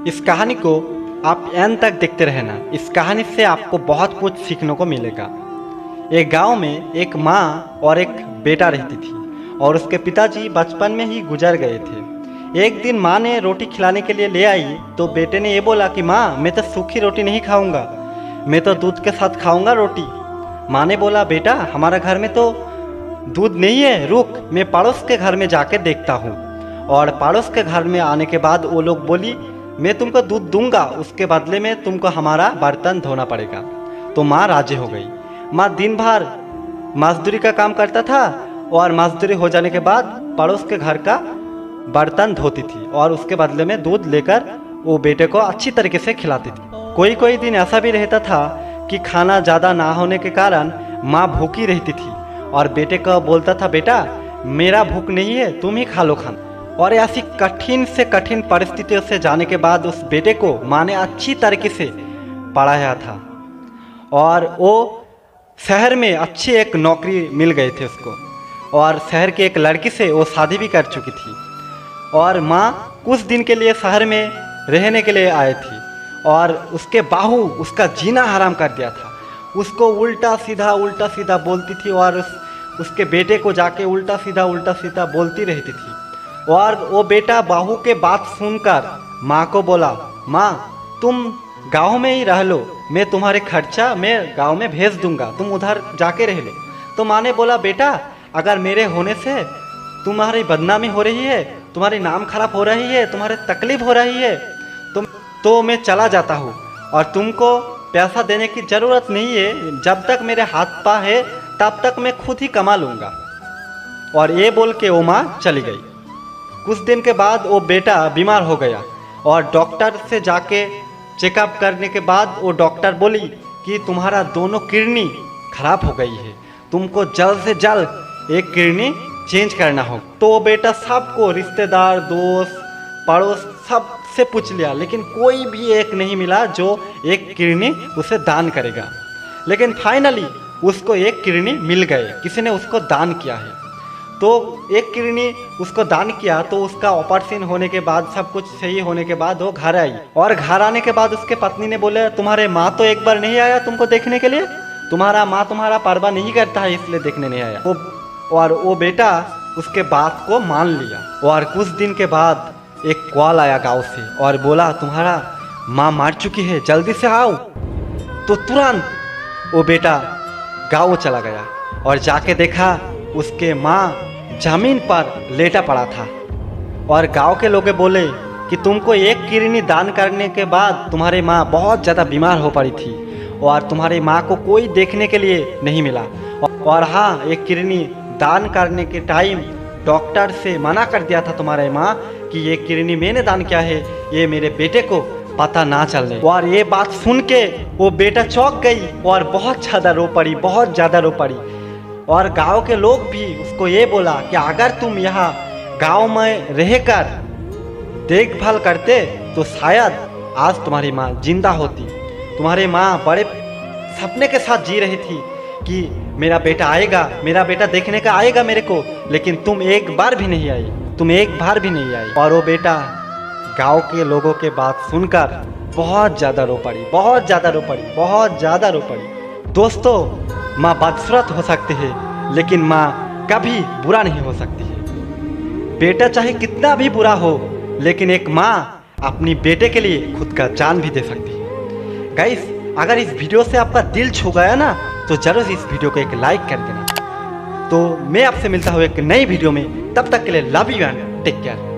इस कहानी को आप एंड तक देखते रहना। इस कहानी से आपको बहुत कुछ सीखने को मिलेगा। एक गांव में एक माँ और एक बेटा रहती थी और उसके पिताजी बचपन में ही गुजर गए थे। एक दिन माँ ने रोटी खिलाने के लिए ले आई तो बेटे ने ये बोला कि माँ, मैं तो सूखी रोटी नहीं खाऊंगा, मैं तो दूध के साथ खाऊंगा रोटी। माँ ने बोला, बेटा हमारा घर में तो दूध नहीं है, रुक मैं पड़ोस के घर में जाके देखता हूँ। और पड़ोस के घर में आने के बाद वो लोग बोली, मैं तुमको दूध दूंगा, उसके बदले में तुमको हमारा बर्तन धोना पड़ेगा। तो माँ राजी हो गई। माँ दिन भर मजदूरी का काम करता था और मजदूरी हो जाने के बाद पड़ोस के घर का बर्तन धोती थी और उसके बदले में दूध लेकर वो बेटे को अच्छी तरीके से खिलाती थी। कोई कोई दिन ऐसा भी रहता था कि खाना ज़्यादा ना होने के कारण माँ भूखी रहती थी और बेटे को बोलता था, बेटा मेरा भूख नहीं है, तुम ही खा लो खाना। और ऐसी कठिन से कठिन परिस्थितियों से जाने के बाद उस बेटे को माँ ने अच्छी तरीके से पढ़ाया था और वो शहर में अच्छी एक नौकरी मिल गई थी उसको और शहर की एक लड़की से वो शादी भी कर चुकी थी। और माँ कुछ दिन के लिए शहर में रहने के लिए आई थी और उसके बाहू उसका जीना हराम कर दिया था। उसको उल्टा सीधा बोलती थी और उसके बेटे को जाके उल्टा सीधा बोलती रहती थी। और वो बेटा बाहू के बात सुनकर माँ को बोला, माँ तुम गांव में ही रह लो, मैं तुम्हारे खर्चा मैं गांव में भेज दूंगा, तुम उधर जाके रह लो। तो माँ ने बोला, बेटा अगर मेरे होने से तुम्हारी बदनामी हो रही है, तुम्हारी नाम खराब हो रही है, तुम्हारे तकलीफ हो रही है तो मैं चला जाता हूँ और तुमको पैसा देने की ज़रूरत नहीं है, जब तक मेरे हाथ पा है तब तक मैं खुद ही कमा लूँगा। और ये बोल के वो माँ चली गई। कुछ दिन के बाद वो बेटा बीमार हो गया और डॉक्टर से जाके चेकअप करने के बाद वो डॉक्टर बोली कि तुम्हारा दोनों किडनी खराब हो गई है, तुमको जल्द से जल्द एक किडनी चेंज करना हो। तो वो बेटा सबको, रिश्तेदार, दोस्त, पड़ोस सब से पूछ लिया, लेकिन कोई भी एक नहीं मिला जो एक किडनी उसे दान करेगा। लेकिन फाइनली उसको एक किडनी मिल गए, किसी ने उसको दान किया है। तो एक किडनी उसको दान किया तो उसका ऑपरेशन होने के बाद सब कुछ सही होने के बाद वो घर आई और घर आने के बाद उसके पत्नी ने बोले, तुम्हारे माँ तो एक बार नहीं आया तुमको देखने के लिए, तुम्हारा माँ तुम्हारा परवाह नहीं करता है इसलिए देखने नहीं आया। और वो बेटा उसके बात को मान लिया। और कुछ दिन के बाद एक कॉल आया गाँव से और बोला, तुम्हारा माँ मर चुकी है, जल्दी से आओ। तो तुरंत वो बेटा गाँव चला गया और जाके देखा उसके माँ जमीन पर लेटा पड़ा था। और गांव के लोग बोले कि तुमको एक किडनी दान करने के बाद तुम्हारी माँ बहुत ज़्यादा बीमार हो पड़ी थी और तुम्हारी माँ को कोई देखने के लिए नहीं मिला। और हाँ, एक किडनी दान करने के टाइम डॉक्टर से मना कर दिया था तुम्हारे माँ कि ये किडनी मैंने दान किया है, ये मेरे बेटे को पता ना चलने। और ये बात सुन के वो बेटा चौंक गई और बहुत ज़्यादा रो पड़ी, बहुत ज़्यादा रो पड़ी। और गांव के लोग भी उसको ये बोला कि अगर तुम यहाँ गांव में रहकर देखभाल करते तो शायद आज तुम्हारी माँ जिंदा होती। तुम्हारी माँ बड़े सपने के साथ जी रही थी कि मेरा बेटा आएगा, मेरा बेटा देखने का आएगा मेरे को, लेकिन तुम एक बार भी नहीं आई, तुम एक बार भी नहीं आई। और वो बेटा गांव के लोगों के बात सुनकर बहुत ज़्यादा रो पड़ी, बहुत ज़्यादा रो पड़ी। दोस्तों, माँ बदसूरत हो सकती है लेकिन माँ कभी बुरा नहीं हो सकती है। बेटा चाहे कितना भी बुरा हो लेकिन एक माँ अपनी बेटे के लिए खुद का जान भी दे सकती है। गाइस, अगर इस वीडियो से आपका दिल छू गया ना तो जरूर इस वीडियो को एक लाइक कर देना। तो मैं आपसे मिलता हूँ एक नई वीडियो में, तब तक के लिए love you and take care.